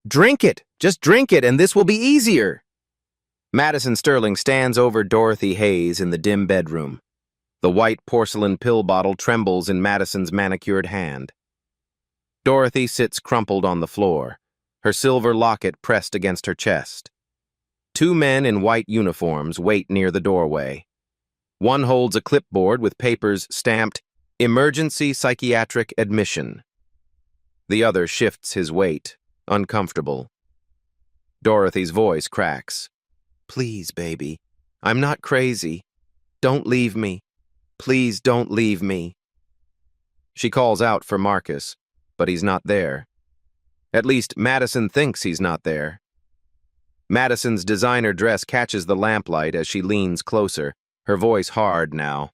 Drink it! Just drink it, and this will be easier! Madison Sterling stands over Dorothy Hayes in the dim bedroom. The white porcelain pill bottle trembles in Madison's manicured hand. Dorothy sits crumpled on the floor, her silver locket pressed against her chest. Two men in white uniforms wait near the doorway. One holds a clipboard with papers stamped, "Emergency Psychiatric Admission." The other shifts his weight, uncomfortable. Dorothy's voice cracks. "Please, baby. I'm not crazy. Don't leave me. Please don't leave me." She calls out for Marcus, but he's not there. At least Madison thinks he's not there. Madison's designer dress catches the lamplight as she leans closer, her voice hard now.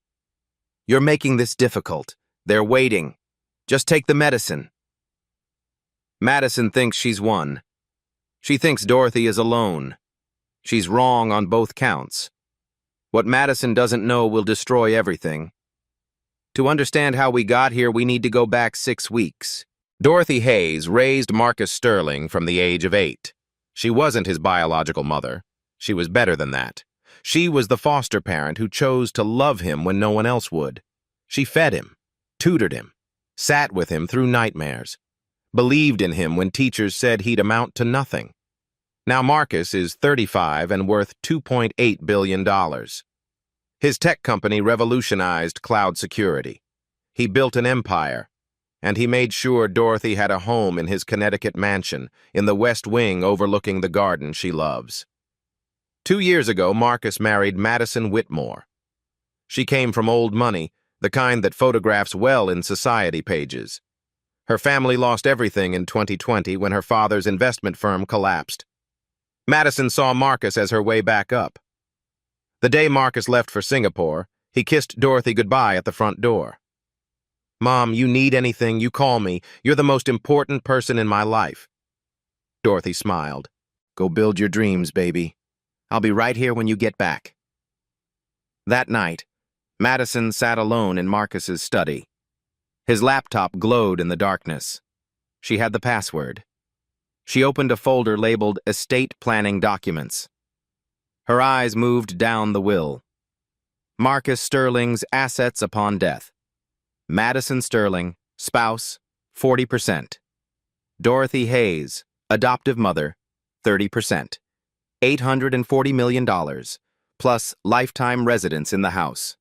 "You're making this difficult. They're waiting. Just take the medicine." Madison thinks she's won. She thinks Dorothy is alone. She's wrong on both counts. What Madison doesn't know will destroy everything. To understand how we got here, we need to go back 6 weeks. Dorothy Hayes raised Marcus Sterling from the age of 8. She wasn't his biological mother. She was better than that. She was the foster parent who chose to love him when no one else would. She fed him, tutored him, sat with him through nightmares, believed in him when teachers said he'd amount to nothing. Now Marcus is 35 and worth $2.8 billion. His tech company revolutionized cloud security. He built an empire, and he made sure Dorothy had a home in his Connecticut mansion, in the West Wing overlooking the garden she loves. 2 years ago, Marcus married Madison Whitmore. She came from old money, the kind that photographs well in society pages. Her family lost everything in 2020 when her father's investment firm collapsed. Madison saw Marcus as her way back up. The day Marcus left for Singapore, he kissed Dorothy goodbye at the front door. "Mom, you need anything, you call me. You're the most important person in my life." Dorothy smiled. "Go build your dreams, baby. I'll be right here when you get back." That night, Madison sat alone in Marcus's study. His laptop glowed in the darkness. She had the password. She opened a folder labeled Estate Planning Documents. Her eyes moved down the will. Marcus Sterling's assets upon death. Madison Sterling, spouse, 40%. Dorothy Hayes, adoptive mother, 30%. $840 million, plus lifetime residence in the house.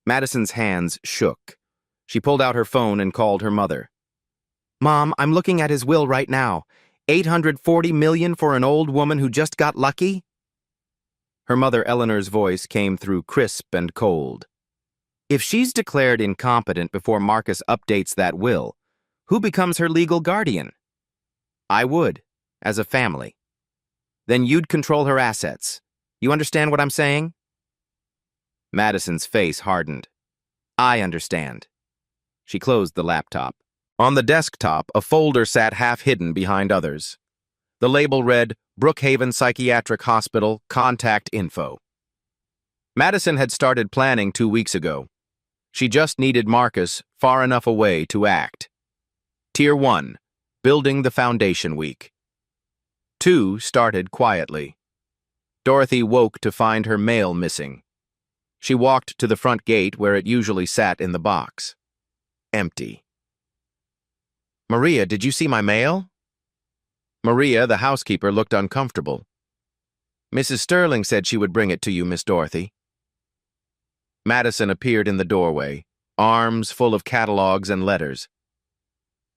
Madison's hands shook. She pulled out her phone and called her mother. "Mom, I'm looking at his will right now. $840 million for an old woman who just got lucky?" Her mother Eleanor's voice came through crisp and cold. "If she's declared incompetent before Marcus updates that will, who becomes her legal guardian?" "I would, as a family." "Then you'd control her assets. You understand what I'm saying?" Madison's face hardened. "I understand." She closed the laptop. On the desktop, a folder sat half-hidden behind others. The label read, "Brookhaven Psychiatric Hospital, Contact Info." Madison had started planning 2 weeks ago. She just needed Marcus far enough away to act. Tier 1, Building the Foundation Week. 2 started quietly. Dorothy woke to find her mail missing. She walked to the front gate where it usually sat in the box. Empty. "Maria, did you see my mail?" Maria, the housekeeper, looked uncomfortable. "Mrs. Sterling said she would bring it to you, Miss Dorothy." Madison appeared in the doorway, arms full of catalogs and letters.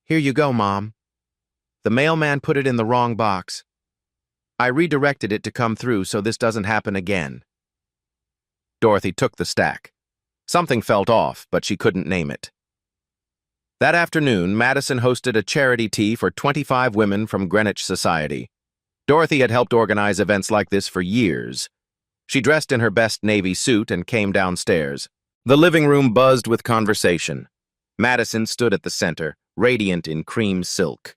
"Here you go, Mom. The mailman put it in the wrong box. I redirected it to come through so this doesn't happen again." Dorothy took the stack. Something felt off, but she couldn't name it. That afternoon, Madison hosted a charity tea for 25 women from Greenwich Society. Dorothy had helped organize events like this for years. She dressed in her best navy suit and came downstairs. The living room buzzed with conversation. Madison stood at the center, radiant in cream silk.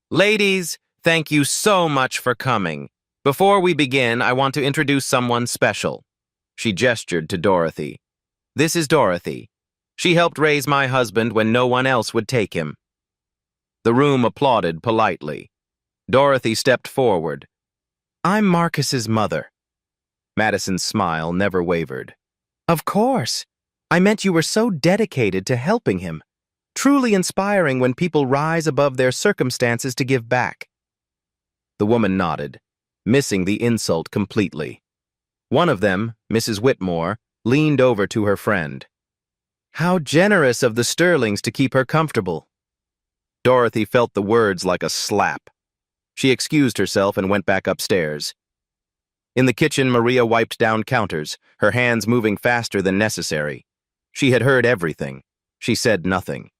"Ladies, thank you so much for coming. Before we begin, I want to introduce someone special." She gestured to Dorothy. "This is Dorothy. She helped raise my husband when no one else would take him." The room applauded politely. Dorothy stepped forward. I'm Marcus's mother. Madison's smile never wavered. Of course. I meant you were so dedicated to helping him. Truly inspiring when people rise above their circumstances to give back. The woman nodded, missing the insult completely. One of them, Mrs. Whitmore, leaned over to her friend. How generous of the Sterlings to keep her comfortable. Dorothy felt the words like a slap. She excused herself and went back upstairs. In the kitchen, Maria wiped down counters, her hands moving faster than necessary. She had heard everything. She said nothing.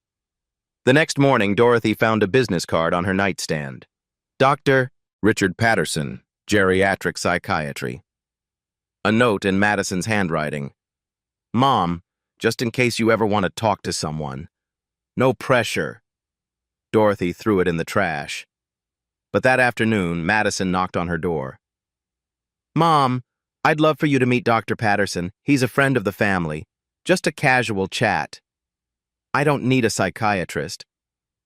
The next morning, Dorothy found a business card on her nightstand. Dr. Richard Patterson, Geriatric Psychiatry. A note in Madison's handwriting. Mom, just in case you ever want to talk to someone. No pressure. Dorothy threw it in the trash. But that afternoon, Madison knocked on her door. Mom, I'd love for you to meet Dr. Patterson. He's a friend of the family. Just a casual chat. I don't need a psychiatrist.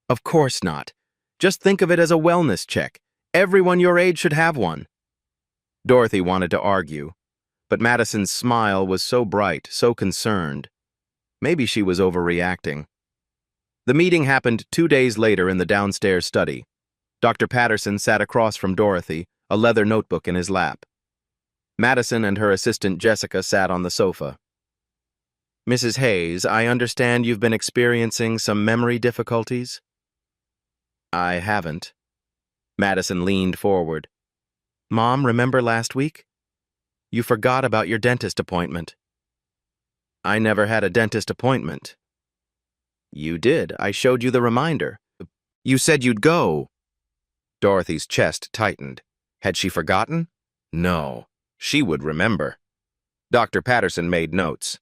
Of course not. Just think of it as a wellness check. Everyone your age should have one. Dorothy wanted to argue, but Madison's smile was so bright, so concerned. Maybe she was overreacting. The meeting happened 2 days later in the downstairs study. Dr. Patterson sat across from Dorothy, a leather notebook in his lap. Madison and her assistant Jessica sat on the sofa. Mrs. Hayes, I understand you've been experiencing some memory difficulties? I haven't. Madison leaned forward. Mom, remember last week? You forgot about your dentist appointment. I never had a dentist appointment. You did. I showed you the reminder. You said you'd go. Dorothy's chest tightened. Had she forgotten? No. She would remember. Dr. Patterson made notes.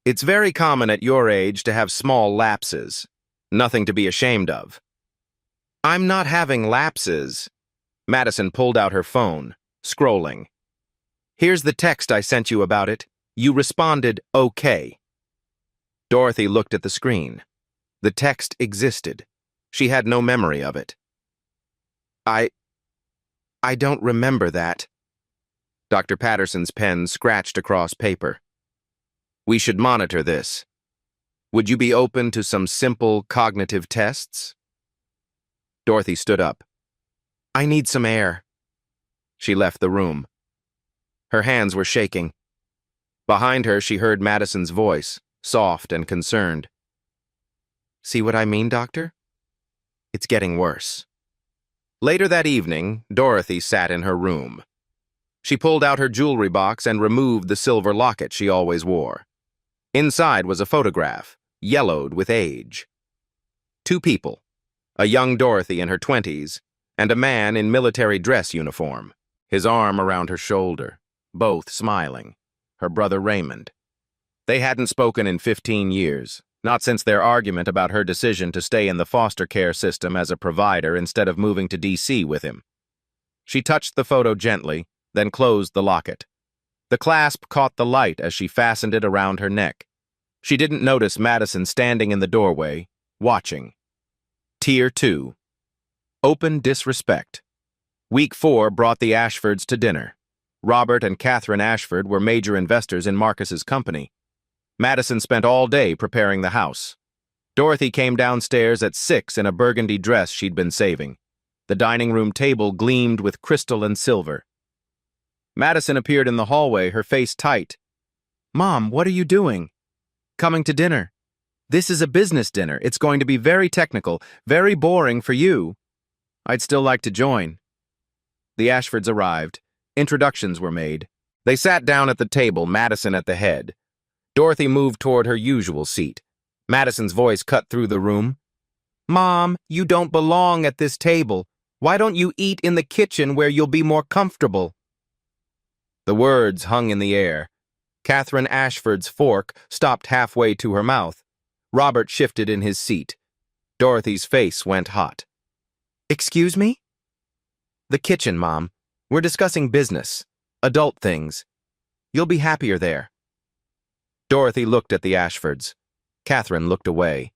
It's very common at your age to have small lapses. Nothing to be ashamed of. I'm not having lapses. Madison pulled out her phone, scrolling. Here's the text I sent you about it. You responded, okay. Dorothy looked at the screen. The text existed. She had no memory of it. I don't remember that. Dr. Patterson's pen scratched across paper. We should monitor this. Would you be open to some simple cognitive tests? Dorothy stood up. I need some air. She left the room. Her hands were shaking. Behind her, she heard Madison's voice, soft and concerned. See what I mean, Doctor? It's getting worse. Later that evening, Dorothy sat in her room. She pulled out her jewelry box and removed the silver locket she always wore. Inside was a photograph, yellowed with age. 2 people, a young Dorothy in her 20s, and a man in military dress uniform, his arm around her shoulder, both smiling, her brother Raymond. They hadn't spoken in 15 years, not since their argument about her decision to stay in the foster care system as a provider instead of moving to D.C. with him. She touched the photo gently, then closed the locket. The clasp caught the light as she fastened it around her neck. She didn't notice Madison standing in the doorway, watching. Tier 2. Open disrespect. Week 4 brought the Ashfords to dinner. Robert and Catherine Ashford were major investors in Marcus's company. Madison spent all day preparing the house. Dorothy came downstairs at 6 in a burgundy dress she'd been saving. The dining room table gleamed with crystal and silver. Madison appeared in the hallway, her face tight. Mom, what are you doing? Coming to dinner. This is a business dinner. It's going to be very technical, very boring for you. I'd still like to join. The Ashfords arrived. Introductions were made. They sat down at the table, Madison at the head. Dorothy moved toward her usual seat. Madison's voice cut through the room. Mom, you don't belong at this table. Why don't you eat in the kitchen where you'll be more comfortable? The words hung in the air. Catherine Ashford's fork stopped halfway to her mouth. Robert shifted in his seat. Dorothy's face went hot. Excuse me? The kitchen, Mom. We're discussing business, adult things. You'll be happier there. Dorothy looked at the Ashfords. Catherine looked away.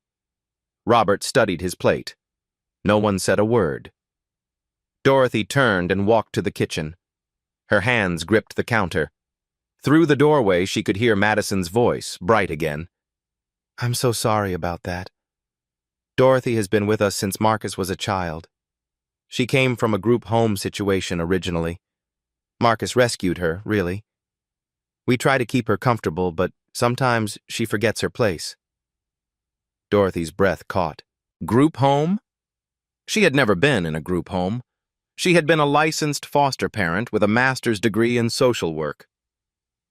Robert studied his plate. No one said a word. Dorothy turned and walked to the kitchen. Her hands gripped the counter. Through the doorway, she could hear Madison's voice, bright again. "I'm so sorry about that. Dorothy has been with us since Marcus was a child. She came from a group home situation originally. Marcus rescued her, really. We try to keep her comfortable, but sometimes she forgets her place." Dorothy's breath caught. Group home? She had never been in a group home. She had been a licensed foster parent with a master's degree in social work.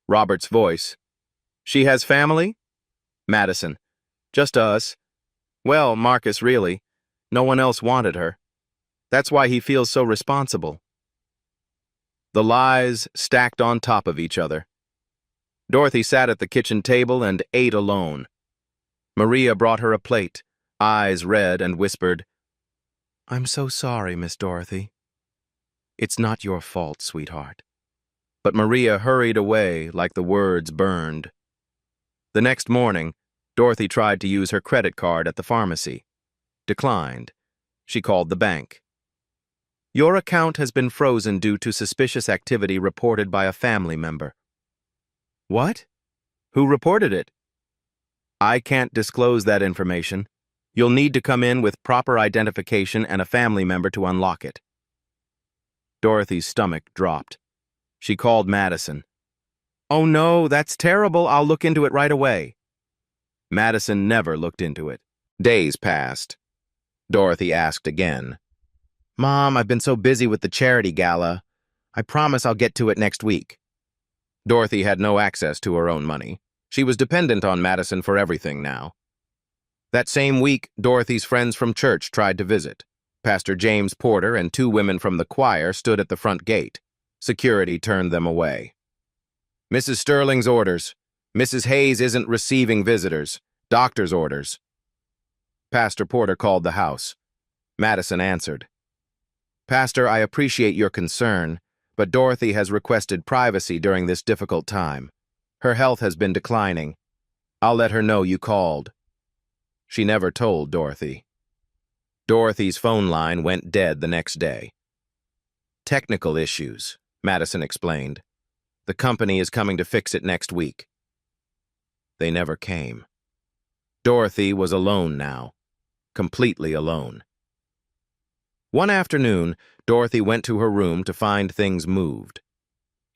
Robert's voice. "She has family?" Madison. "Just us. Well, Marcus, really. No one else wanted her. That's why he feels so responsible." The lies stacked on top of each other. Dorothy sat at the kitchen table and ate alone. Maria brought her a plate, eyes red, and whispered, "I'm so sorry, Miss Dorothy." "It's not your fault, sweetheart." But Maria hurried away like the words burned. The next morning, Dorothy tried to use her credit card at the pharmacy. Declined. She called the bank. "Your account has been frozen due to suspicious activity reported by a family member." "What? Who reported it?" "I can't disclose that information. You'll need to come in with proper identification and a family member to unlock it." Dorothy's stomach dropped. She called Madison. "Oh no, that's terrible. I'll look into it right away." Madison never looked into it. Days passed. Dorothy asked again. "Mom, I've been so busy with the charity gala. I promise I'll get to it next week." Dorothy had no access to her own money. She was dependent on Madison for everything now. That same week, Dorothy's friends from church tried to visit. Pastor James Porter and 2 women from the choir stood at the front gate. Security turned them away. "Mrs. Sterling's orders. Mrs. Hayes isn't receiving visitors. Doctor's orders." Pastor Porter called the house. Madison answered. "Pastor, I appreciate your concern, but Dorothy has requested privacy during this difficult time. Her health has been declining. I'll let her know you called." She never told Dorothy. Dorothy's phone line went dead the next day. "Technical issues," Madison explained. "The company is coming to fix it next week." They never came. Dorothy was alone now, completely alone. One afternoon, Dorothy went to her room to find things moved.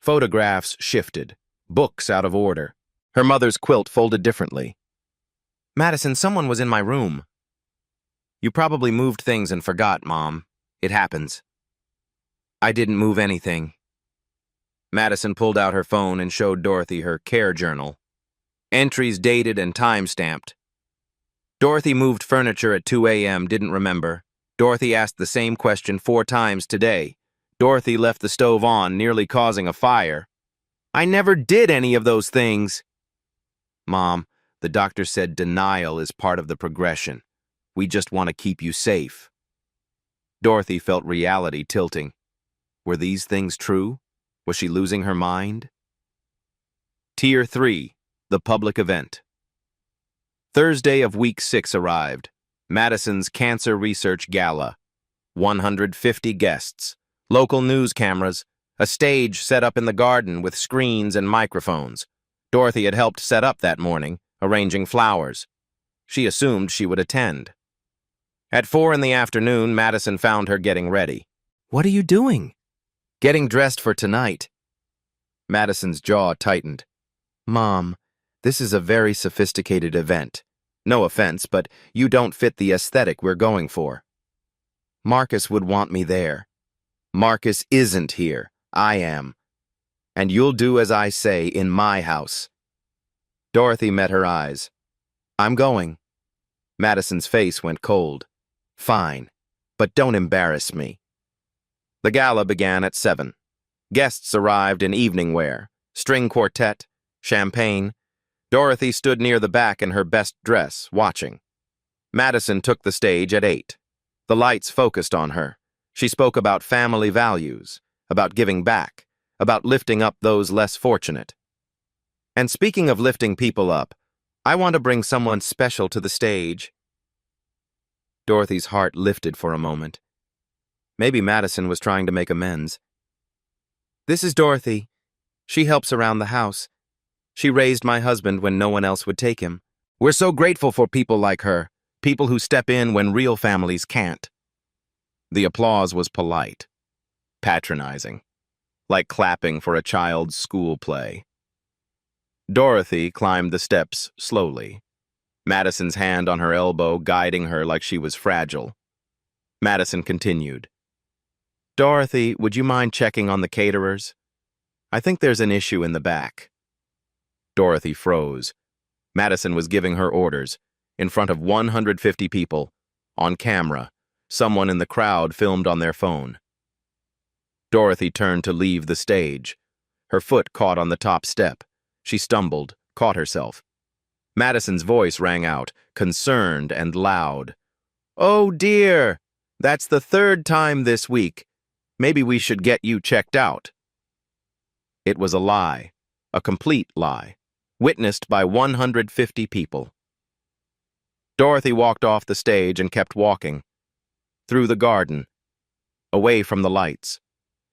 Photographs shifted, books out of order, her mother's quilt folded differently. "Madison, someone was in my room." "You probably moved things and forgot, Mom. It happens." "I didn't move anything." Madison pulled out her phone and showed Dorothy her care journal. Entries dated and time-stamped. Dorothy moved furniture at 2 a.m., didn't remember. Dorothy asked the same question 4 times today. Dorothy left the stove on, nearly causing a fire. "I never did any of those things." "Mom, the doctor said denial is part of the progression. We just want to keep you safe." Dorothy felt reality tilting. Were these things true? Was she losing her mind? Tier 3, the public event. Thursday of week 6 arrived. Madison's Cancer Research Gala. 150 guests, local news cameras, a stage set up in the garden with screens and microphones. Dorothy had helped set up that morning, arranging flowers. She assumed she would attend. At 4 in the afternoon, Madison found her getting ready. "What are you doing?" "Getting dressed for tonight." Madison's jaw tightened. "Mom, this is a very sophisticated event. No offense, but you don't fit the aesthetic we're going for." "Marcus would want me there." "Marcus isn't here. I am. And you'll do as I say in my house." Dorothy met her eyes. "I'm going." Madison's face went cold. "Fine, but don't embarrass me." The gala began at 7. Guests arrived in evening wear, string quartet, champagne. Dorothy stood near the back in her best dress, watching. Madison took the stage at 8. The lights focused on her. She spoke about family values, about giving back, about lifting up those less fortunate. And speaking of lifting people up, I want to bring someone special to the stage. Dorothy's heart lifted for a moment. Maybe Madison was trying to make amends. This is Dorothy. She helps around the house. She raised my husband when no one else would take him. We're so grateful for people like her, people who step in when real families can't. The applause was polite, patronizing, like clapping for a child's school play. Dorothy climbed the steps slowly, Madison's hand on her elbow guiding her like she was fragile. Madison continued. Dorothy, would you mind checking on the caterers? I think there's an issue in the back. Dorothy froze. Madison was giving her orders, in front of 150 people, on camera. Someone in the crowd filmed on their phone. Dorothy turned to leave the stage. Her foot caught on the top step. She stumbled, caught herself. Madison's voice rang out, concerned and loud. Oh dear, that's the third time this week. Maybe we should get you checked out. It was a lie, a complete lie, witnessed by 150 people. Dorothy walked off the stage and kept walking, through the garden, away from the lights.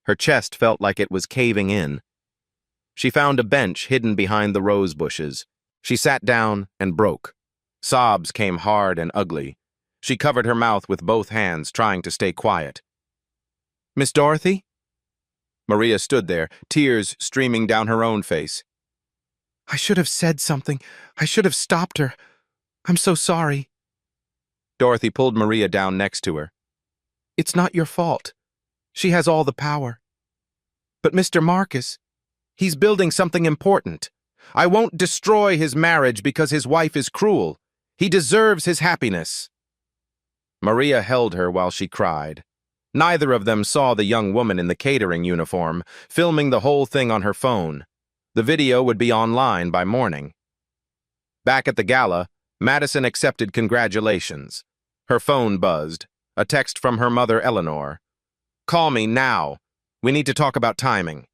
Her chest felt like it was caving in. She found a bench hidden behind the rose bushes. She sat down and broke. Sobs came hard and ugly. She covered her mouth with both hands, trying to stay quiet. Miss Dorothy? Maria stood there, tears streaming down her own face. I should have said something. I should have stopped her. I'm so sorry. Dorothy pulled Maria down next to her. It's not your fault. She has all the power. But Mr. Marcus, he's building something important. I won't destroy his marriage because his wife is cruel. He deserves his happiness. Maria held her while she cried. Neither of them saw the young woman in the catering uniform, filming the whole thing on her phone. The video would be online by morning. Back at the gala, Madison accepted congratulations. Her phone buzzed. A text from her mother, Eleanor. Call me now. We need to talk about timing.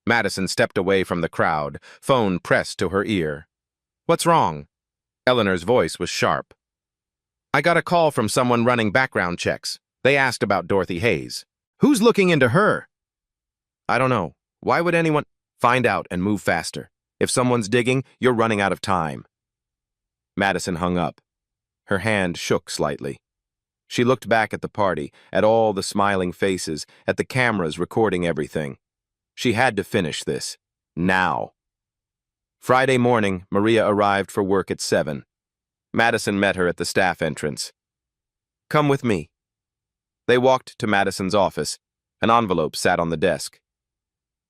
Madison stepped away from the crowd, phone pressed to her ear. What's wrong? Eleanor's voice was sharp. I got a call from someone running background checks. They asked about Dorothy Hayes. Who's looking into her? I don't know. Why would anyone? Find out and move faster. If someone's digging, you're running out of time. Madison hung up. Her hand shook slightly. She looked back at the party, at all the smiling faces, at the cameras recording everything. She had to finish this. Now. Friday morning, Maria arrived for work at 7. Madison met her at the staff entrance. Come with me. They walked to Madison's office. An envelope sat on the desk.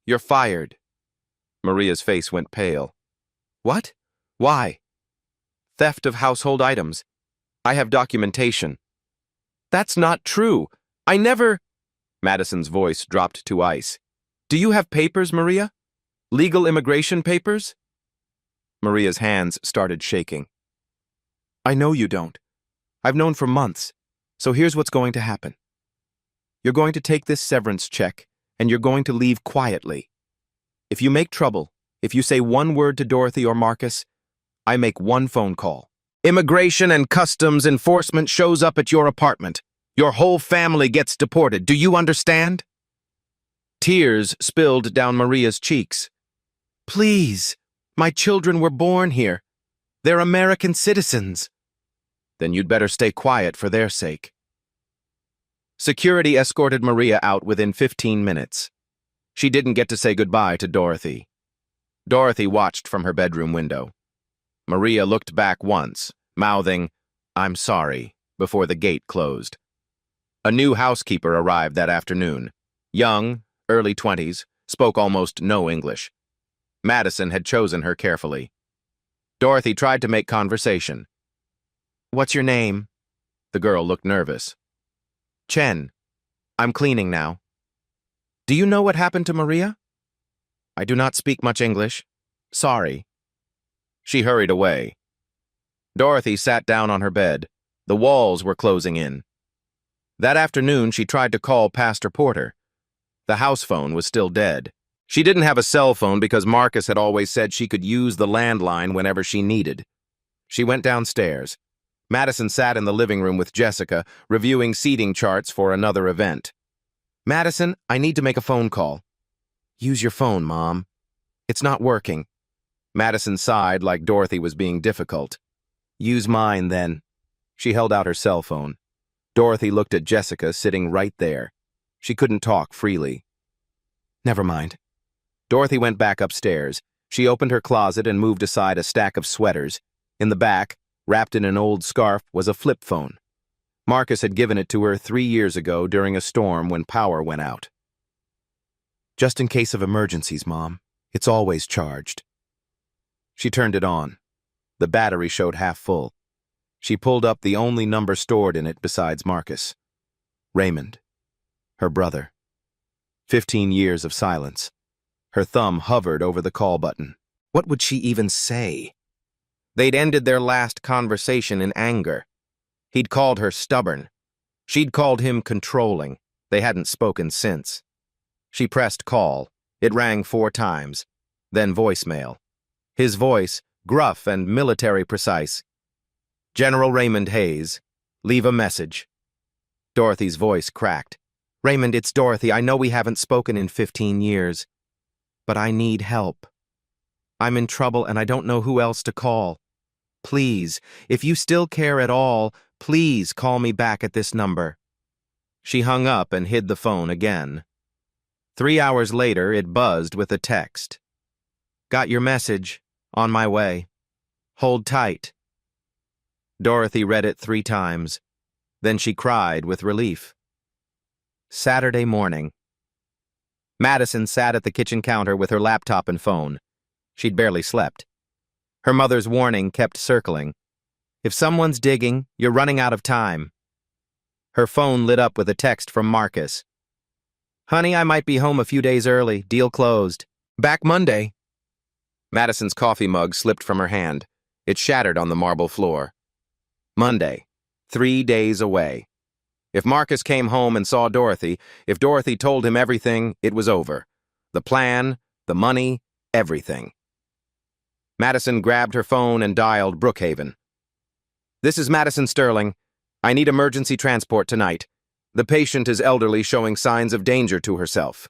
You're fired. Maria's face went pale. What? Why? Theft of household items. I have documentation. That's not true. I never... Madison's voice dropped to ice. Do you have papers, Maria? Legal immigration papers? Maria's hands started shaking. I know you don't. I've known for months. So here's what's going to happen. You're going to take this severance check, and you're going to leave quietly. If you make trouble, if you say one word to Dorothy or Marcus, I make one phone call. Immigration and Customs Enforcement shows up at your apartment. Your whole family gets deported. Do you understand? Tears spilled down Maria's cheeks. Please, my children were born here. They're American citizens. Then you'd better stay quiet for their sake. Security escorted Maria out within 15 minutes. She didn't get to say goodbye to Dorothy. Dorothy watched from her bedroom window. Maria looked back once, mouthing, I'm sorry, before the gate closed. A new housekeeper arrived that afternoon. Young, early 20s, spoke almost no English. Madison had chosen her carefully. Dorothy tried to make conversation. What's your name? The girl looked nervous. Chen. I'm cleaning now. Do you know what happened to Maria? I do not speak much English. Sorry. She hurried away. Dorothy sat down on her bed. The walls were closing in. That afternoon, she tried to call Pastor Porter. The house phone was still dead. She didn't have a cell phone because Marcus had always said she could use the landline whenever she needed. She went downstairs. Madison sat in the living room with Jessica, reviewing seating charts for another event. Madison, I need to make a phone call. Use your phone, Mom. It's not working. Madison sighed like Dorothy was being difficult. Use mine, then. She held out her cell phone. Dorothy looked at Jessica sitting right there. She couldn't talk freely. Never mind. Dorothy went back upstairs. She opened her closet and moved aside a stack of sweaters. In the back, wrapped in an old scarf, was a flip phone. Marcus had given it to her 3 years ago during a storm when power went out. Just in case of emergencies, Mom. It's always charged. She turned it on. The battery showed half full. She pulled up the only number stored in it besides Marcus. Raymond. Her brother. 15 years of silence. Her thumb hovered over the call button. What would she even say? They'd ended their last conversation in anger. He'd called her stubborn. She'd called him controlling. They hadn't spoken since. She pressed call. It rang 4 times. Then voicemail. His voice, gruff and military precise. General Raymond Hayes. Leave a message. Dorothy's voice cracked. Raymond, it's Dorothy. I know we haven't spoken in 15 years. But I need help. I'm in trouble and I don't know who else to call. Please, if you still care at all, please call me back at this number. She hung up and hid the phone again. 3 hours later, it buzzed with a text. Got your message. On my way. Hold tight. Dorothy read it 3 times. Then she cried with relief. Saturday morning. Madison sat at the kitchen counter with her laptop and phone. She'd barely slept. Her mother's warning kept circling. If someone's digging, you're running out of time. Her phone lit up with a text from Marcus. Honey, I might be home a few days early. Deal closed. Back Monday. Madison's coffee mug slipped from her hand. It shattered on the marble floor. Monday. 3 days away. If Marcus came home and saw Dorothy, if Dorothy told him everything, it was over. The plan, the money, everything. Madison grabbed her phone and dialed Brookhaven. This is Madison Sterling. I need emergency transport tonight. The patient is elderly, showing signs of danger to herself.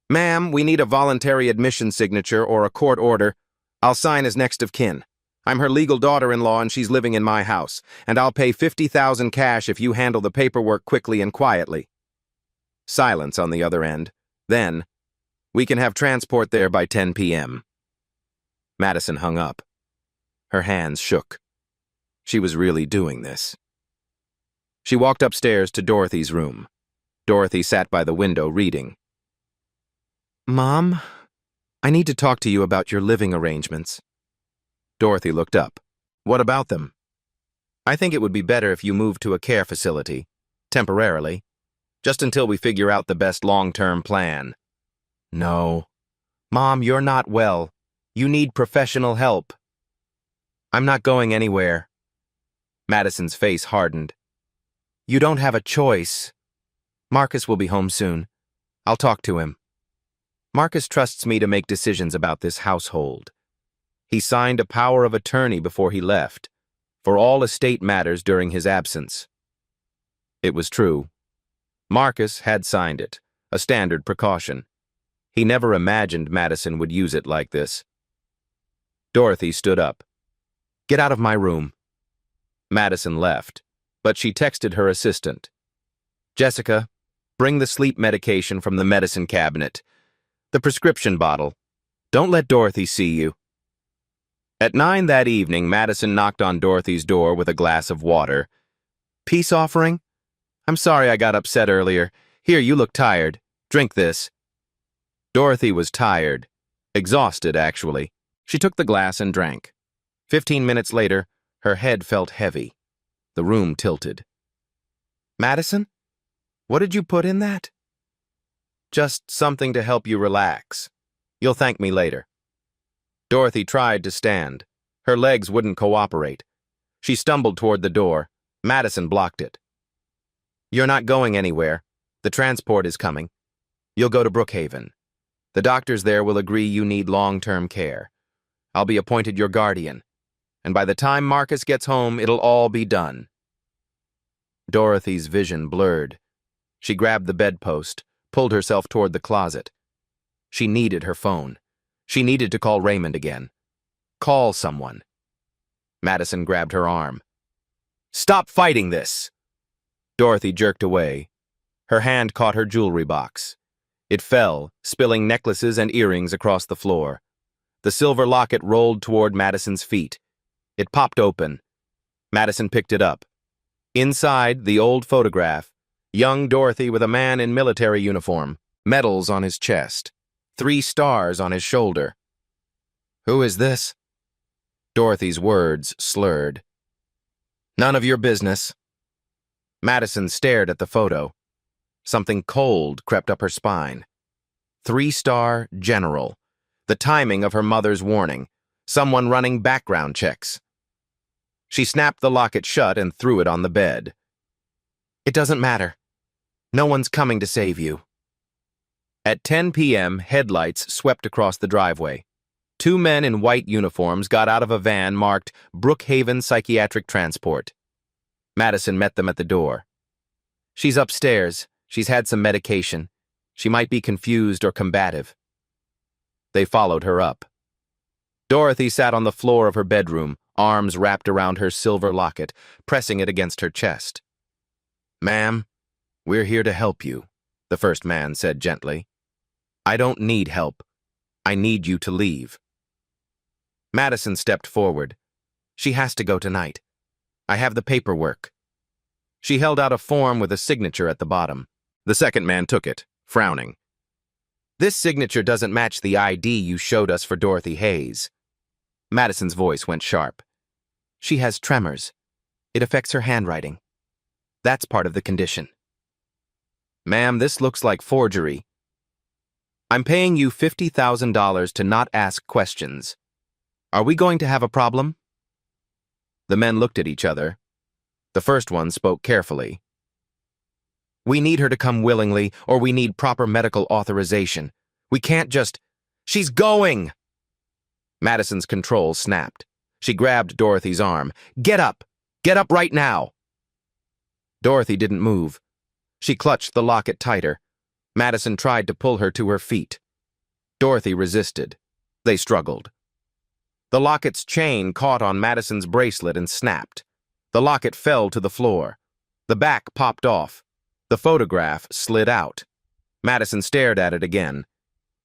Ma'am, we need a voluntary admission signature or a court order. I'll sign as next of kin. I'm her legal daughter-in-law and she's living in my house, and I'll pay $50,000 cash if you handle the paperwork quickly and quietly. Silence on the other end. Then, we can have transport there by 10 p.m. Madison hung up. Her hands shook. She was really doing this. She walked upstairs to Dorothy's room. Dorothy sat by the window reading. Mom, I need to talk to you about your living arrangements. Dorothy looked up. What about them? I think it would be better if you moved to a care facility, temporarily, just until we figure out the best long-term plan. No. Mom, you're not well. You need professional help. I'm not going anywhere. Madison's face hardened. You don't have a choice. Marcus will be home soon. I'll talk to him. Marcus trusts me to make decisions about this household. He signed a power of attorney before he left, for all estate matters during his absence. It was true. Marcus had signed it, a standard precaution. He never imagined Madison would use it like this. Dorothy stood up. Get out of my room. Madison left, but she texted her assistant. Jessica, bring the sleep medication from the medicine cabinet. The prescription bottle. Don't let Dorothy see you. At 9 that evening, Madison knocked on Dorothy's door with a glass of water. Peace offering? I'm sorry I got upset earlier. Here, you look tired. Drink this. Dorothy was tired. Exhausted, actually. She took the glass and drank. 15 minutes later, her head felt heavy. The room tilted. Madison? What did you put in that? Just something to help you relax. You'll thank me later. Dorothy tried to stand. Her legs wouldn't cooperate. She stumbled toward the door. Madison blocked it. You're not going anywhere. The transport is coming. You'll go to Brookhaven. The doctors there will agree you need long-term care. I'll be appointed your guardian. and by the time Marcus gets home, it'll all be done. Dorothy's vision blurred. She grabbed the bedpost, pulled herself toward the closet. She needed her phone. She needed to call Raymond again. Call someone. Madison grabbed her arm. "Stop fighting this!" Dorothy jerked away. Her hand caught her jewelry box. It fell, spilling necklaces and earrings across the floor. The silver locket rolled toward Madison's feet. It popped open. Madison picked it up. Inside, the old photograph. Young Dorothy with a man in military uniform, medals on his chest, 3 stars on his shoulder. "Who is this?" Dorothy's words slurred. "None of your business." Madison stared at the photo. Something cold crept up her spine. 3-star general. The timing of her mother's warning. Someone running background checks. She snapped the locket shut and threw it on the bed. "It doesn't matter. No one's coming to save you." At 10 p.m., headlights swept across the driveway. 2 men in white uniforms got out of a van marked Brookhaven Psychiatric Transport. Madison met them at the door. "She's upstairs. She's had some medication. She might be confused or combative." They followed her up. Dorothy sat on the floor of her bedroom, arms wrapped around her silver locket, pressing it against her chest. "Ma'am, we're here to help you," the first man said gently. "I don't need help. I need you to leave." Madison stepped forward. "She has to go tonight. I have the paperwork." She held out a form with a signature at the bottom. The second man took it, frowning. "This signature doesn't match the ID you showed us for Dorothy Hayes." Madison's voice went sharp. "She has tremors. It affects her handwriting. That's part of the condition." "Ma'am, this looks like forgery." "I'm paying you $50,000 to not ask questions. Are we going to have a problem?" The men looked at each other. The first one spoke carefully. "We need her to come willingly, or we need proper medical authorization. We can't just—" "She's going!" Madison's control snapped. She grabbed Dorothy's arm. "Get up! Get up right now!" Dorothy didn't move. She clutched the locket tighter. Madison tried to pull her to her feet. Dorothy resisted. They struggled. The locket's chain caught on Madison's bracelet and snapped. The locket fell to the floor. The back popped off. The photograph slid out. Madison stared at it again.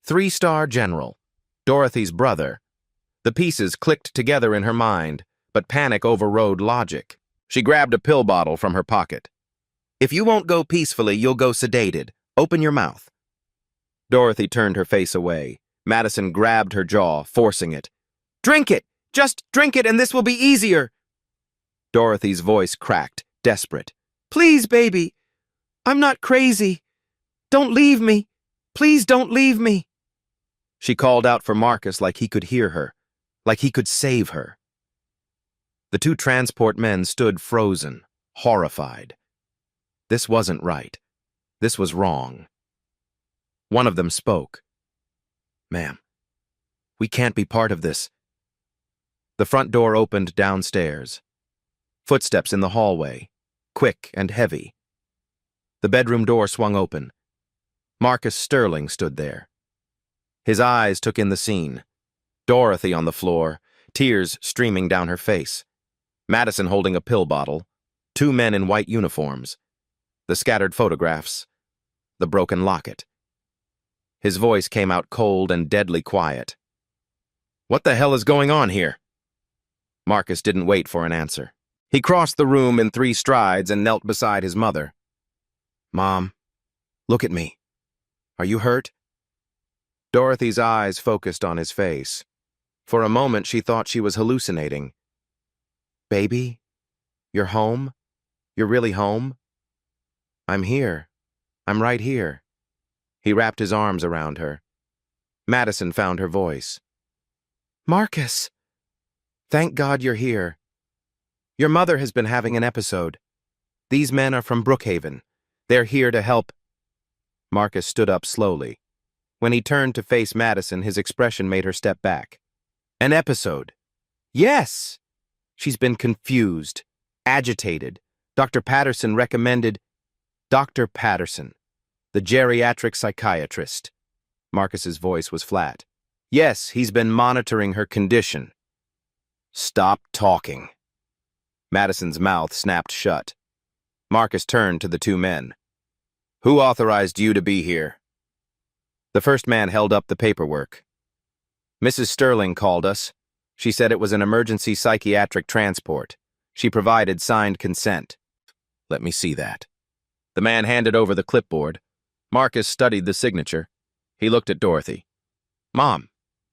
3-star general. Dorothy's brother. The pieces clicked together in her mind, but panic overrode logic. She grabbed a pill bottle from her pocket. "If you won't go peacefully, you'll go sedated. Open your mouth." Dorothy turned her face away. Madison grabbed her jaw, forcing it. "Drink it! Just drink it and this will be easier!" Dorothy's voice cracked, desperate. "Please, baby! I'm not crazy. Don't leave me. Please don't leave me." She called out for Marcus like he could hear her, like he could save her. The 2 transport men stood frozen, horrified. This wasn't right. This was wrong. One of them spoke. "Ma'am, we can't be part of this." The front door opened downstairs. Footsteps in the hallway, quick and heavy. The bedroom door swung open. Marcus Sterling stood there. His eyes took in the scene. Dorothy on the floor, tears streaming down her face. Madison holding a pill bottle. 2 men in white uniforms. The scattered photographs. The broken locket. His voice came out cold and deadly quiet. "What the hell is going on here?" Marcus didn't wait for an answer. He crossed the room in 3 strides and knelt beside his mother. "Mom, look at me. Are you hurt?" Dorothy's eyes focused on his face. For a moment, she thought she was hallucinating. "Baby, you're home? You're really home?" "I'm here. I'm right here." He wrapped his arms around her. Madison found her voice. "Marcus! Thank God you're here. Your mother has been having an episode. These men are from Brookhaven. They're here to help." Marcus stood up slowly. When he turned to face Madison, his expression made her step back. "An episode?" "Yes! She's been confused, agitated. Dr. Patterson recommended... Dr. Patterson, the geriatric psychiatrist. Marcus's voice was flat. Yes, he's been monitoring her condition. Stop talking. Madison's mouth snapped shut. Marcus turned to the two men. Who authorized you to be here? The first man held up the paperwork. Mrs. Sterling called us. She said it was an emergency psychiatric transport. She provided signed consent. Let me see that. The man handed over the clipboard. Marcus studied the signature. He looked at Dorothy. Mom,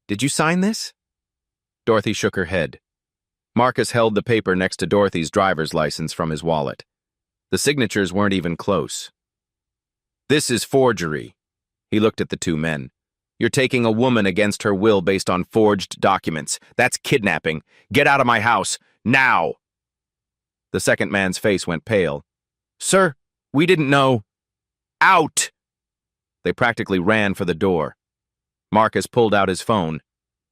did you sign this? Dorothy shook her head. Marcus held the paper next to Dorothy's driver's license from his wallet. The signatures weren't even close. This is forgery. He looked at the two men. You're taking a woman against her will based on forged documents. That's kidnapping. Get out of my house, now! The second man's face went pale. Sir, we didn't know. Out! They practically ran for the door. Marcus pulled out his phone.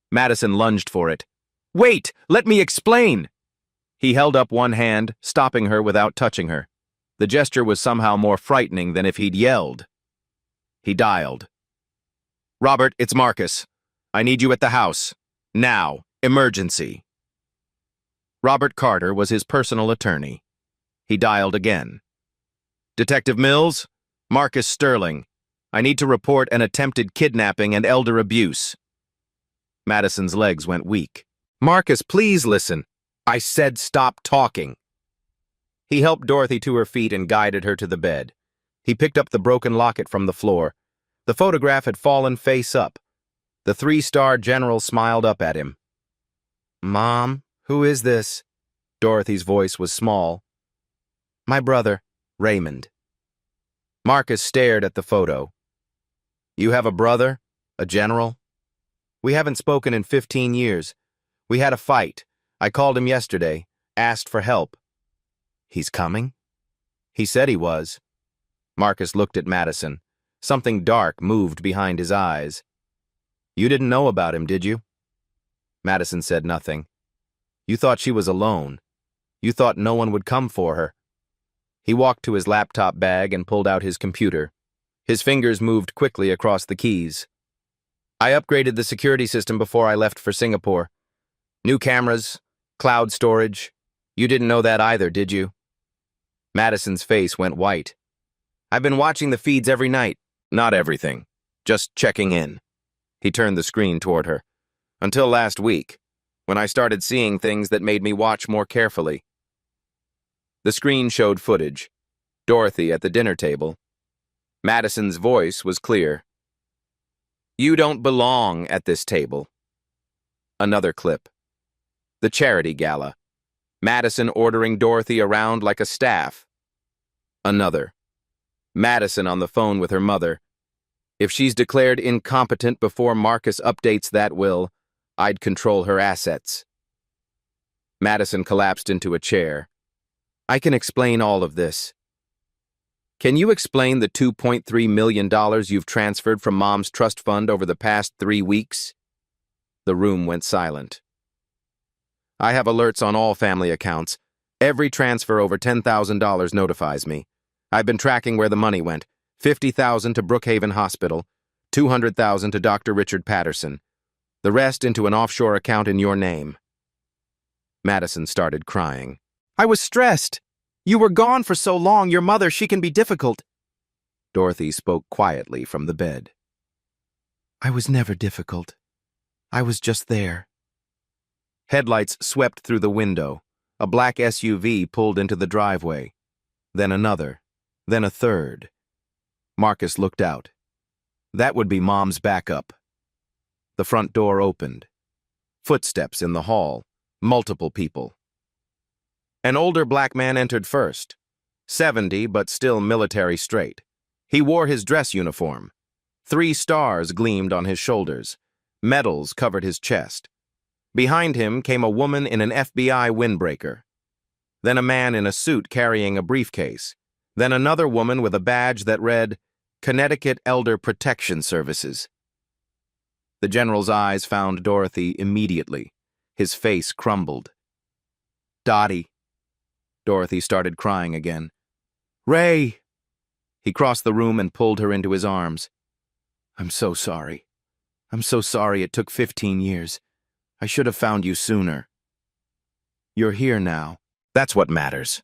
Madison lunged for it. Wait! Let me explain! He held up one hand, stopping her without touching her. The gesture was somehow more frightening than if he'd yelled. He dialed. Robert, it's Marcus. I need you at the house. Now. Emergency. Robert Carter was his personal attorney. He dialed again. Detective Mills, Marcus Sterling. I need to report an attempted kidnapping and elder abuse. Madison's legs went weak. Marcus, please listen. I said stop talking. He helped Dorothy to her feet and guided her to the bed. He picked up the broken locket from the floor. The photograph had fallen face up. The three-star general smiled up at him. Mom, who is this? Dorothy's voice was small. My brother, Raymond. Marcus stared at the photo. You have a brother? A general? We haven't spoken in 15 years. We had a fight. I called him yesterday, asked for help. He's coming? He said he was. Marcus looked at Madison. Something dark moved behind his eyes. You didn't know about him, did you? Madison said nothing. You thought she was alone. You thought no one would come for her. He walked to his laptop bag and pulled out his computer. His fingers moved quickly across the keys. I upgraded the security system before I left for Singapore. New cameras, cloud storage. You didn't know that either, did you? Madison's face went white. I've been watching the feeds every night. Not everything. Just checking in. He turned the screen toward her. Until last week, when I started seeing things that made me watch more carefully. The screen showed footage. Dorothy at the dinner table. Madison's voice was clear. You don't belong at this table. Another clip. The charity gala. Madison ordering Dorothy around like a staff. Another. Madison on the phone with her mother. If she's declared incompetent before Marcus updates that will, I'd control her assets. Madison collapsed into a chair. I can explain all of this. Can you explain the $2.3 million you've transferred from Mom's trust fund over the past 3 weeks? The room went silent. I have alerts on all family accounts. Every transfer over $10,000 notifies me. I've been tracking where the money went. $50,000 to Brookhaven Hospital, $200,000 to Dr. Richard Patterson. The rest into an offshore account in your name. Madison started crying. I was stressed. You were gone for so long, your mother, she can be difficult. Dorothy spoke quietly from the bed. I was never difficult. I was just there. Headlights swept through the window. A black SUV pulled into the driveway. Then another. Then a third. Marcus looked out. That would be Mom's backup. The front door opened. Footsteps in the hall. Multiple people. An older black man entered first. 70, but still military straight. He wore his dress uniform. 3 stars gleamed on his shoulders. Medals covered his chest. Behind him came a woman in an FBI windbreaker. Then a man in a suit carrying a briefcase. Then another woman with a badge that read, Connecticut Elder Protection Services. The general's eyes found Dorothy immediately. His face crumbled. Dottie. Dorothy started crying again. Ray! He crossed the room and pulled her into his arms. I'm so sorry. I'm so sorry it took 15 years. I should have found you sooner. You're here now. That's what matters.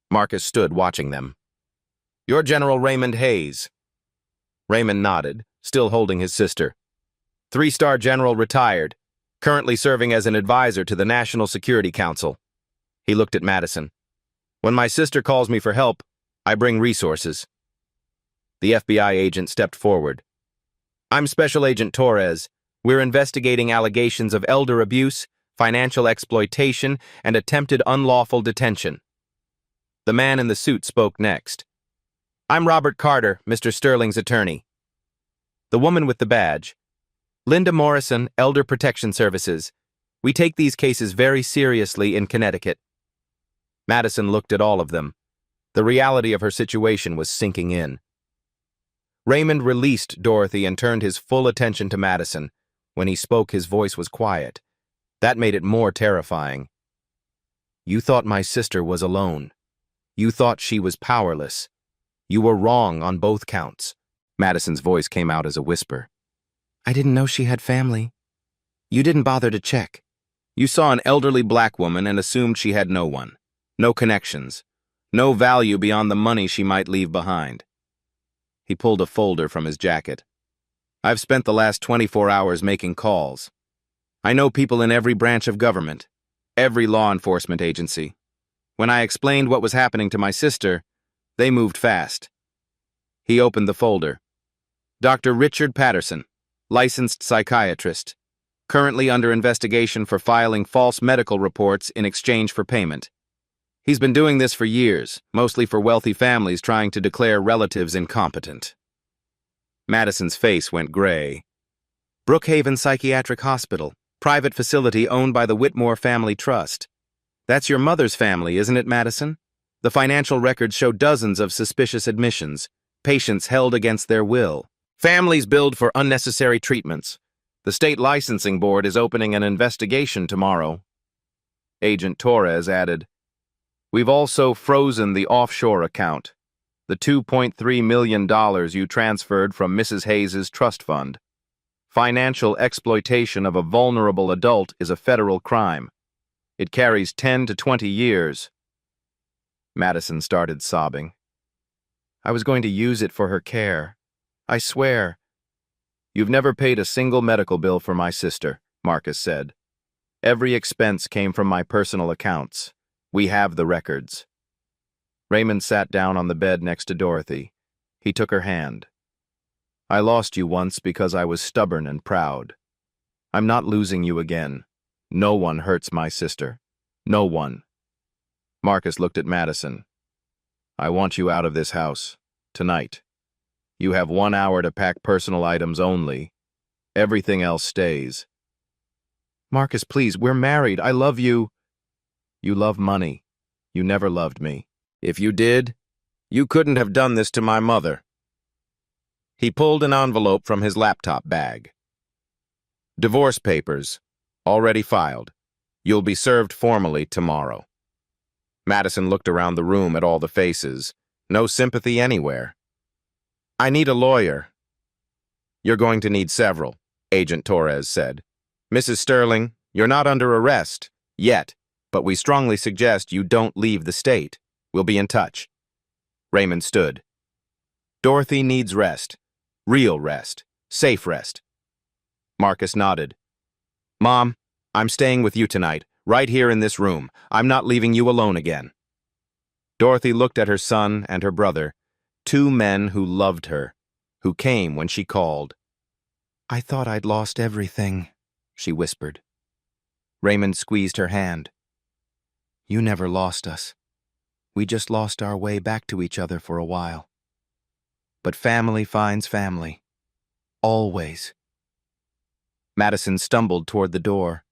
Marcus stood watching them. You're General Raymond Hayes. Raymond nodded, still holding his sister. 3-star general retired, currently serving as an advisor to the National Security Council. He looked at Madison. When my sister calls me for help, I bring resources. The FBI agent stepped forward. I'm Special Agent Torres. We're investigating allegations of elder abuse, financial exploitation, and attempted unlawful detention. The man in the suit spoke next. I'm Robert Carter, Mr. Sterling's attorney. The woman with the badge. Linda Morrison, Elder Protection Services. We take these cases very seriously in Connecticut. Madison looked at all of them. The reality of her situation was sinking in. Raymond released Dorothy and turned his full attention to Madison. When he spoke, his voice was quiet. That made it more terrifying. You thought my sister was alone. You thought she was powerless. You were wrong on both counts. Madison's voice came out as a whisper. I didn't know she had family. You didn't bother to check. You saw an elderly black woman and assumed she had no one, no connections, no value beyond the money she might leave behind. He pulled a folder from his jacket. I've spent the last 24 hours making calls. I know people in every branch of government, every law enforcement agency. When I explained what was happening to my sister, they moved fast. He opened the folder. Dr. Richard Patterson, licensed psychiatrist, currently under investigation for filing false medical reports in exchange for payment. He's been doing this for years, mostly for wealthy families trying to declare relatives incompetent. Madison's face went gray. Brookhaven Psychiatric Hospital, private facility owned by the Whitmore Family Trust. That's your mother's family, isn't it, Madison? The financial records show dozens of suspicious admissions, patients held against their will. Families billed for unnecessary treatments. The state licensing board is opening an investigation tomorrow. Agent Torres added, We've also frozen the offshore account, the $2.3 million you transferred from Mrs. Hayes's trust fund. Financial exploitation of a vulnerable adult is a federal crime. It carries 10 to 20 years. Madison started sobbing. I was going to use it for her care. I swear. You've never paid a single medical bill for my sister, Marcus said. Every expense came from my personal accounts. We have the records. Raymond sat down on the bed next to Dorothy. He took her hand. I lost you once because I was stubborn and proud. I'm not losing you again. No one hurts my sister. No one. Marcus looked at Madison. I want you out of this house. Tonight. You have 1 hour to pack personal items only. Everything else stays. Marcus, please, we're married. I love you. You love money. You never loved me. If you did, you couldn't have done this to my mother. He pulled an envelope from his laptop bag. Divorce papers, already filed. You'll be served formally tomorrow. Madison looked around the room at all the faces. No sympathy anywhere. I need a lawyer. You're going to need several, Agent Torres said. Mrs. Sterling, you're not under arrest, yet, but we strongly suggest you don't leave the state. We'll be in touch. Raymond stood. Dorothy needs rest. Real rest. Safe rest. Marcus nodded. Mom, I'm staying with you tonight, right here in this room. I'm not leaving you alone again. Dorothy looked at her son and her brother, 2 men who loved her, who came when she called. I thought I'd lost everything, she whispered. Raymond squeezed her hand. You never lost us. We just lost our way back to each other for a while. But family finds family. Always. Madison stumbled toward the door.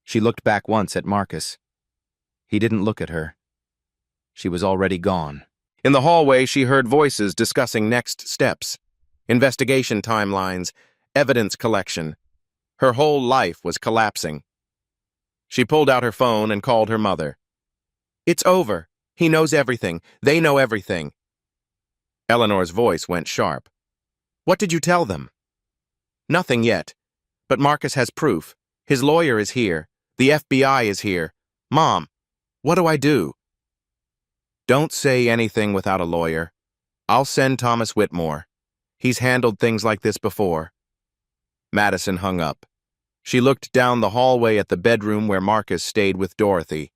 She looked back once at Marcus. He didn't look at her. She was already gone. In the hallway, she heard voices discussing next steps, investigation timelines, evidence collection. Her whole life was collapsing. She pulled out her phone and called her mother. It's over. He knows everything. They know everything. Eleanor's voice went sharp. What did you tell them? Nothing yet. But Marcus has proof. His lawyer is here. The FBI is here. Mom, what do I do? Don't say anything without a lawyer. I'll send Thomas Whitmore. He's handled things like this before. Madison hung up. She looked down the hallway at the bedroom where Marcus stayed with Dorothy.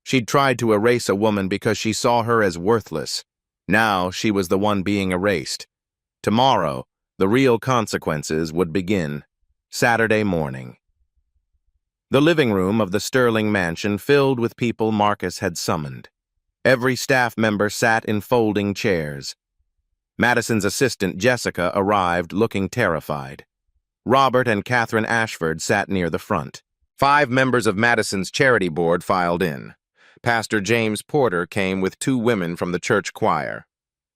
She'd tried to erase a woman because she saw her as worthless. Now she was the one being erased. Tomorrow, the real consequences would begin. Saturday morning. The living room of the Sterling mansion filled with people Marcus had summoned. Every staff member sat in folding chairs. Madison's assistant, Jessica, arrived looking terrified. Robert and Catherine Ashford sat near the front. 5 members of Madison's charity board filed in. Pastor James Porter came with 2 women from the church choir.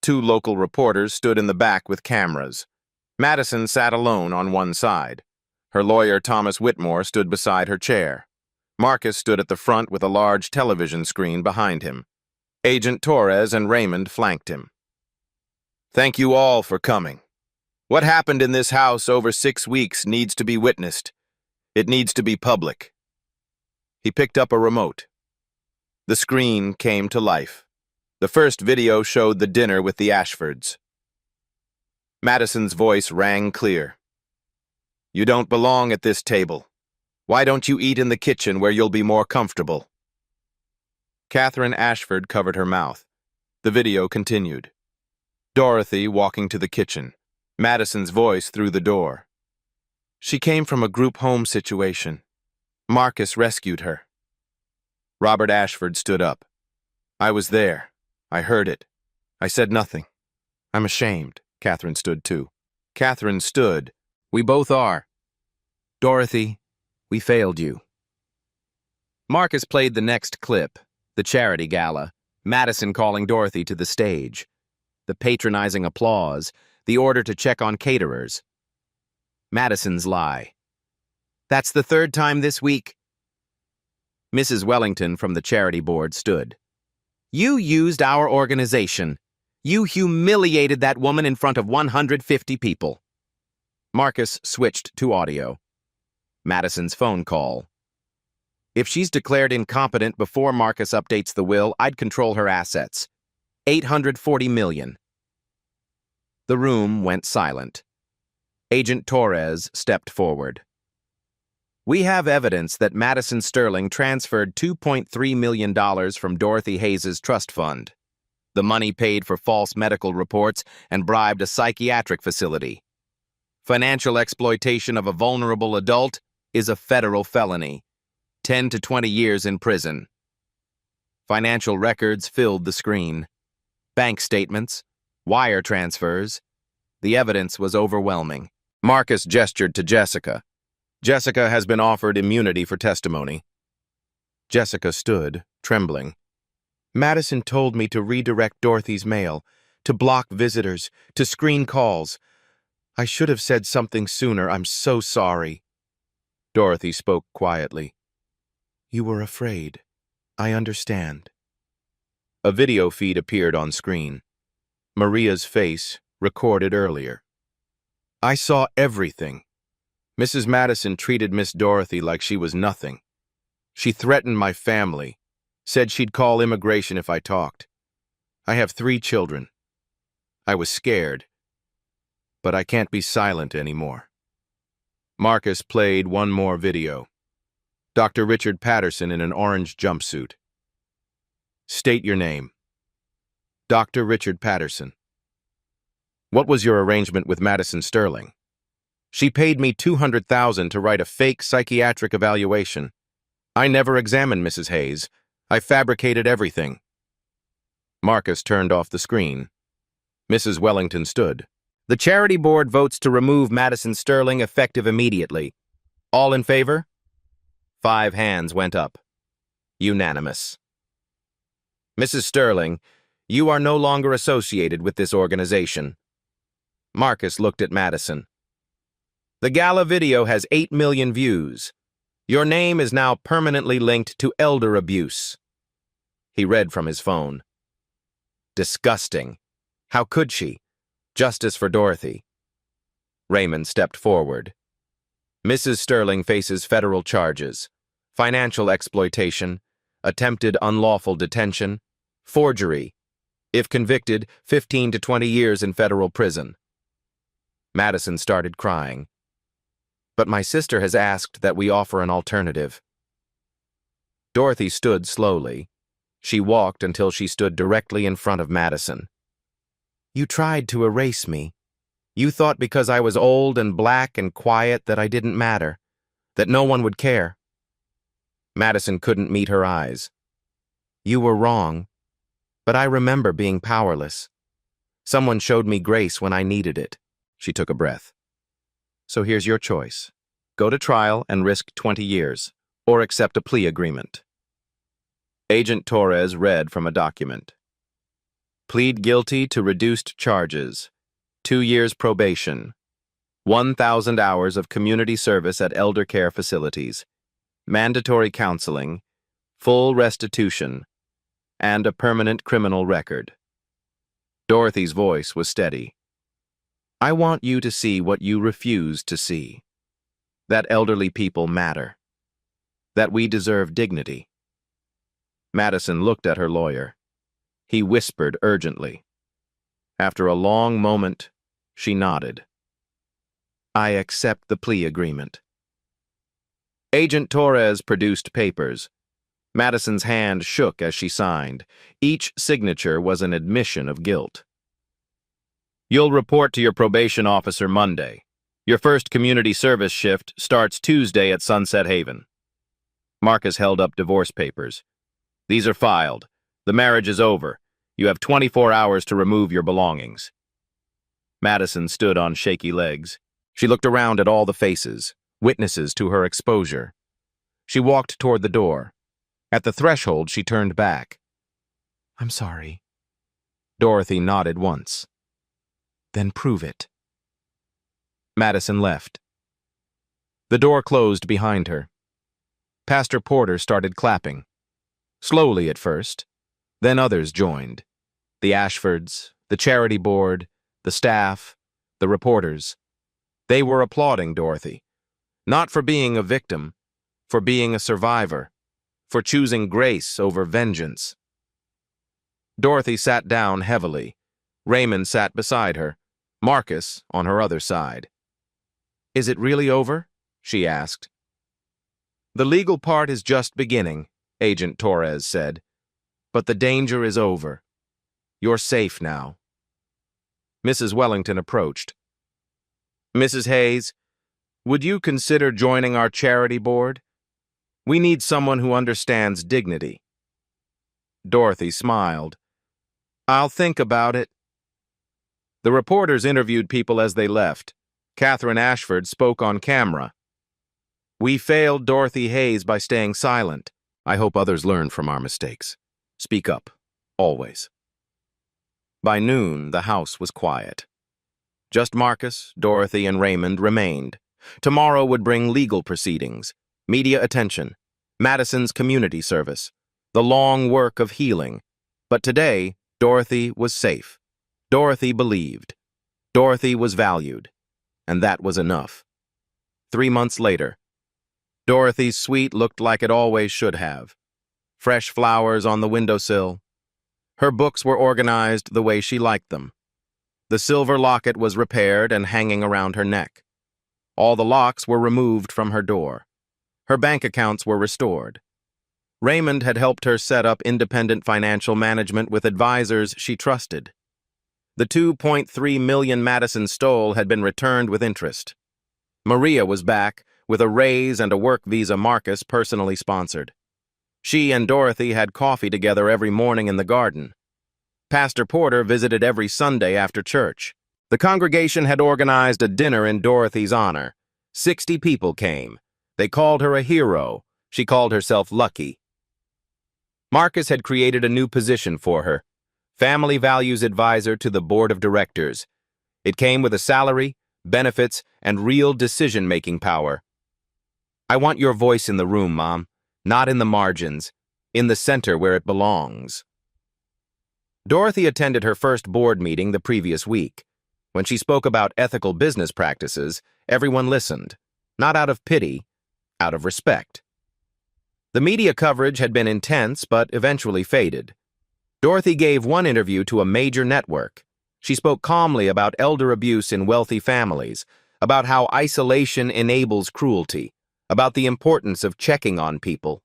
2 local reporters stood in the back with cameras. Madison sat alone on one side. Her lawyer, Thomas Whitmore, stood beside her chair. Marcus stood at the front with a large television screen behind him. Agent Torres and Raymond flanked him. Thank you all for coming. What happened in this house over 6 weeks needs to be witnessed. It needs to be public. He picked up a remote. The screen came to life. The first video showed the dinner with the Ashfords. Madison's voice rang clear. You don't belong at this table. Why don't you eat in the kitchen where you'll be more comfortable? Catherine Ashford covered her mouth. The video continued. Dorothy walking to the kitchen. Madison's voice through the door. She came from a group home situation. Marcus rescued her. Robert Ashford stood up. I was there. I heard it. I said nothing. I'm ashamed. Catherine stood too. Catherine stood. We both are. Dorothy, we failed you. Marcus played the next clip, the charity gala, Madison calling Dorothy to the stage, the patronizing applause, the order to check on caterers. Madison's lie. That's the 3rd time this week. Mrs. Wellington from the charity board stood. You used our organization. You humiliated that woman in front of 150 people. Marcus switched to audio. Madison's phone call. If she's declared incompetent before Marcus updates the will, I'd control her assets. $840 million. The room went silent. Agent Torres stepped forward. We have evidence that Madison Sterling transferred $2.3 million from Dorothy Hayes' trust fund. The money paid for false medical reports and bribed a psychiatric facility. Financial exploitation of a vulnerable adult is a federal felony. 10 to 20 years in prison. Financial records filled the screen. Bank statements, wire transfers. The evidence was overwhelming. Marcus gestured to Jessica. Jessica has been offered immunity for testimony. Jessica stood, trembling. Madison told me to redirect Dorothy's mail, to block visitors, to screen calls. I should have said something sooner. I'm so sorry. Dorothy spoke quietly. You were afraid. I understand. A video feed appeared on screen. Maria's face, recorded earlier. I saw everything. Mrs. Madison treated Miss Dorothy like she was nothing. She threatened my family, said she'd call immigration if I talked. I have 3 children. I was scared, but I can't be silent anymore. Marcus played one more video. Dr. Richard Patterson in an orange jumpsuit. State your name. Dr. Richard Patterson. What was your arrangement with Madison Sterling? She paid me $200,000 to write a fake psychiatric evaluation. I never examined Mrs. Hayes. I fabricated everything. Marcus turned off the screen. Mrs. Wellington stood. The charity board votes to remove Madison Sterling effective immediately. All in favor? 5 hands went up. Unanimous. Mrs. Sterling, you are no longer associated with this organization. Marcus looked at Madison. The gala video has 8 million views. Your name is now permanently linked to elder abuse. He read from his phone. Disgusting. How could she? Justice for Dorothy. Raymond stepped forward. Mrs. Sterling faces federal charges: financial exploitation, attempted unlawful detention, forgery. If convicted, 15 to 20 years in federal prison. Madison started crying. But my sister has asked that we offer an alternative. Dorothy stood slowly. She walked until she stood directly in front of Madison. You tried to erase me. You thought because I was old and black and quiet that I didn't matter, that no one would care. Madison couldn't meet her eyes. You were wrong, but I remember being powerless. Someone showed me grace when I needed it. She took a breath. So here's your choice. Go to trial and risk 20 years, or accept a plea agreement. Agent Torres read from a document. Plead guilty to reduced charges, 2 years probation, 1,000 hours of community service at elder care facilities, mandatory counseling, full restitution, and a permanent criminal record. Dorothy's voice was steady. I want you to see what you refuse to see. That elderly people matter. That we deserve dignity. Madison looked at her lawyer. He whispered urgently. After a long moment, she nodded. I accept the plea agreement. Agent Torres produced papers. Madison's hand shook as she signed. Each signature was an admission of guilt. You'll report to your probation officer Monday. Your first community service shift starts Tuesday at Sunset Haven. Marcus held up divorce papers. These are filed. The marriage is over. You have 24 hours to remove your belongings. Madison stood on shaky legs. She looked around at all the faces, witnesses to her exposure. She walked toward the door. At the threshold, she turned back. I'm sorry. Dorothy nodded once. Then prove it. Madison left. The door closed behind her. Pastor Porter started clapping. Slowly at first. Then others joined. The Ashfords, the charity board, the staff, the reporters. They were applauding Dorothy. Not for being a victim, for being a survivor, for choosing grace over vengeance. Dorothy sat down heavily. Raymond sat beside her, Marcus on her other side. Is it really over? She asked. The legal part is just beginning, Agent Torres said. But the danger is over. You're safe now. Mrs. Wellington approached. Mrs. Hayes, would you consider joining our charity board? We need someone who understands dignity. Dorothy smiled. I'll think about it. The reporters interviewed people as they left. Catherine Ashford spoke on camera. We failed Dorothy Hayes by staying silent. I hope others learn from our mistakes. Speak up, always. By noon, the house was quiet. Just Marcus, Dorothy, and Raymond remained. Tomorrow would bring legal proceedings, media attention, Madison's community service, the long work of healing. But today, Dorothy was safe. Dorothy believed. Dorothy was valued. And that was enough. 3 months later, Dorothy's suite looked like it always should have. Fresh flowers on the windowsill. Her books were organized the way she liked them. The silver locket was repaired and hanging around her neck. All the locks were removed from her door. Her bank accounts were restored. Raymond had helped her set up independent financial management with advisors she trusted. The $2.3 million Madison stole had been returned with interest. Maria was back, with a raise and a work visa Marcus personally sponsored. She and Dorothy had coffee together every morning in the garden. Pastor Porter visited every Sunday after church. The congregation had organized a dinner in Dorothy's honor. 60 people came. They called her a hero. She called herself lucky. Marcus had created a new position for her, Family Values Advisor to the Board of Directors. It came with a salary, benefits, and real decision-making power. I want your voice in the room, Mom, not in the margins. in the center where it belongs. Dorothy attended her first board meeting the previous week. When she spoke about ethical business practices, everyone listened, not out of pity, out of respect. The media coverage had been intense but eventually faded. Dorothy gave one interview to a major network. She spoke calmly about elder abuse in wealthy families, about how isolation enables cruelty, about the importance of checking on people.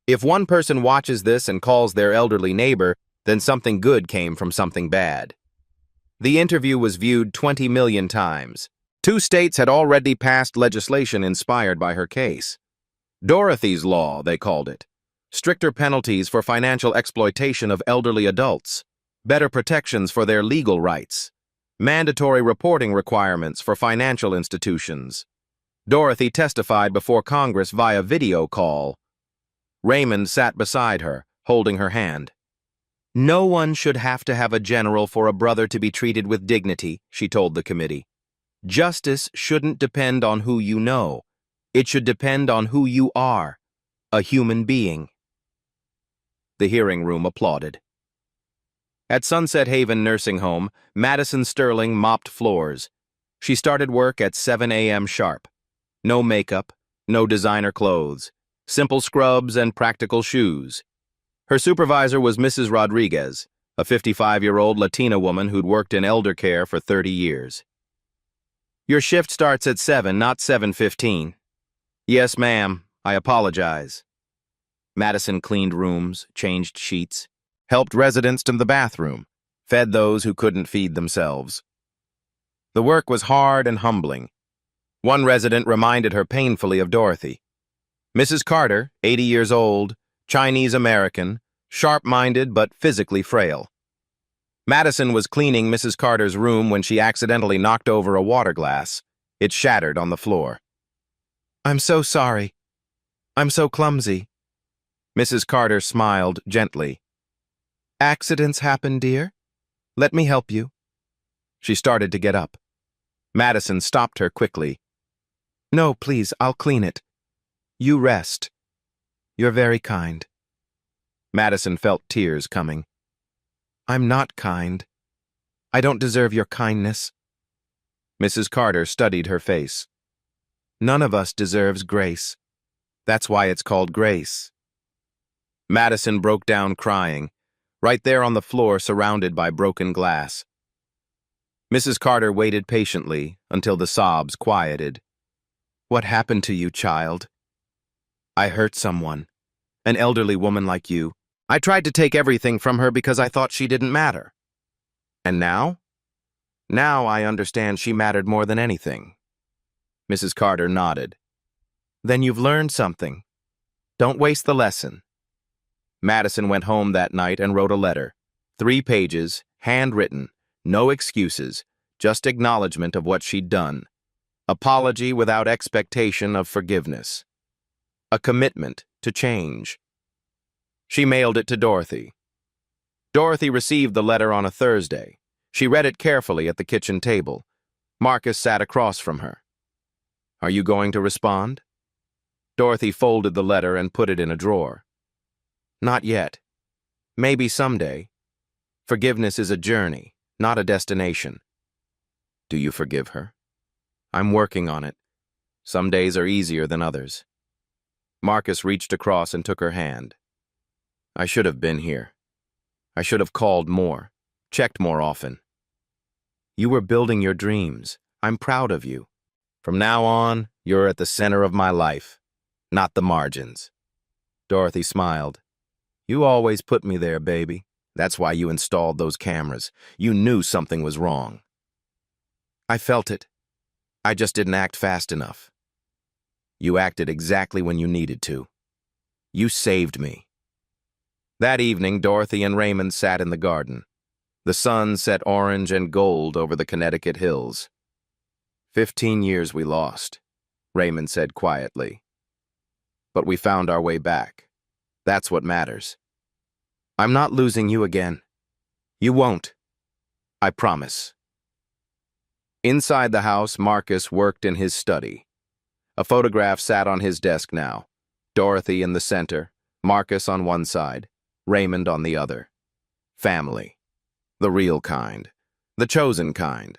If one person watches this and calls their elderly neighbor, then something good came from something bad. The interview was viewed 20 million times. 2 states had already passed legislation inspired by her case. Dorothy's Law, they called it. Stricter penalties for financial exploitation of elderly adults. Better protections for their legal rights. Mandatory reporting requirements for financial institutions. Dorothy testified before Congress via video call. Raymond sat beside her, holding her hand. No one should have to have a general for a brother to be treated with dignity, she told the committee. Justice shouldn't depend on who you know. It should depend on who you are, a human being. The hearing room applauded. At Sunset Haven Nursing Home, Madison Sterling mopped floors. She started work at 7 a.m. sharp. No makeup, no designer clothes, simple scrubs and practical shoes. Her supervisor was Mrs. Rodriguez, a 55-year-old Latina woman who'd worked in elder care for 30 years. Your shift starts at 7, not 7:15. Yes, ma'am. I apologize. Madison cleaned rooms, changed sheets, helped residents to the bathroom, fed those who couldn't feed themselves. The work was hard and humbling. One resident reminded her painfully of Dorothy. Mrs. Carter, 80 years old, Chinese-American, sharp-minded but physically frail. Madison was cleaning Mrs. Carter's room when she accidentally knocked over a water glass. It shattered on the floor. I'm so sorry. I'm so clumsy. Mrs. Carter smiled gently. Accidents happen, dear. Let me help you. She started to get up. Madison stopped her quickly. No, please, I'll clean it. You rest. You're very kind. Madison felt tears coming. I'm not kind. I don't deserve your kindness. Mrs. Carter studied her face. None of us deserves grace. That's why it's called grace. Madison broke down crying, right there on the floor surrounded by broken glass. Mrs. Carter waited patiently until the sobs quieted. What happened to you, child? I hurt someone, an elderly woman like you. I tried to take everything from her because I thought she didn't matter. And now? Now I understand she mattered more than anything. Mrs. Carter nodded. Then you've learned something. Don't waste the lesson. Madison went home that night and wrote a letter. 3 pages, handwritten, no excuses, just acknowledgement of what she'd done. Apology without expectation of forgiveness. A commitment to change. She mailed it to Dorothy. Dorothy received the letter on a Thursday. She read it carefully at the kitchen table. Marcus sat across from her. Are you going to respond? Dorothy folded the letter and put it in a drawer. Not yet. Maybe someday. Forgiveness is a journey, not a destination. Do you forgive her? I'm working on it. Some days are easier than others. Marcus reached across and took her hand. I should have been here. I should have called more, checked more often. You were building your dreams. I'm proud of you. From now on, you're at the center of my life, not the margins. Dorothy smiled. You always put me there, baby. That's why you installed those cameras. You knew something was wrong. I felt it. I just didn't act fast enough. You acted exactly when you needed to. You saved me. That evening, Dorothy and Raymond sat in the garden. The sun set orange and gold over the Connecticut hills. 15 years we lost, Raymond said quietly. But we found our way back. That's what matters. I'm not losing you again. You won't. I promise. Inside the house, Marcus worked in his study. A photograph sat on his desk now. Dorothy in the center, Marcus on one side, Raymond on the other. Family. The real kind. The chosen kind.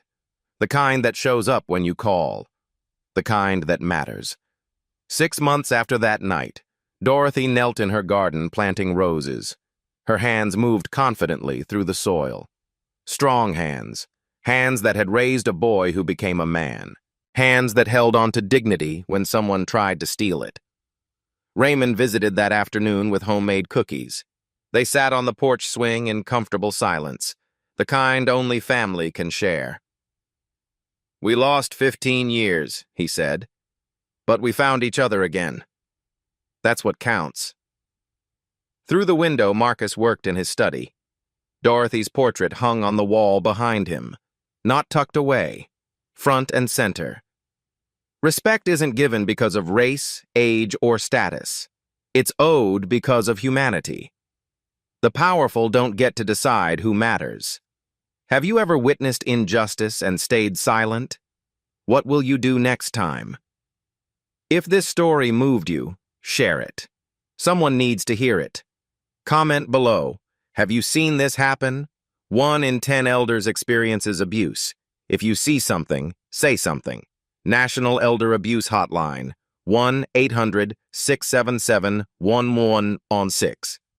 The kind that shows up when you call. The kind that matters. 6 months after that night, Dorothy knelt in her garden planting roses. Her hands moved confidently through the soil. Strong hands. Hands that had raised a boy who became a man. Hands that held on to dignity when someone tried to steal it. Raymond visited that afternoon with homemade cookies. They sat on the porch swing in comfortable silence, the kind only family can share. "We lost 15 years," he said, "but we found each other again. That's what counts." Through the window, Marcus worked in his study. Dorothy's portrait hung on the wall behind him, not tucked away, front and center. Respect isn't given because of race, age, or status. It's owed because of humanity. The powerful don't get to decide who matters. Have you ever witnessed injustice and stayed silent? What will you do next time? If this story moved you, share it. Someone needs to hear it. Comment below. Have you seen this happen? 1 in 10 elders experiences abuse. If you see something, say something. National Elder Abuse Hotline, 1-800-677-1116.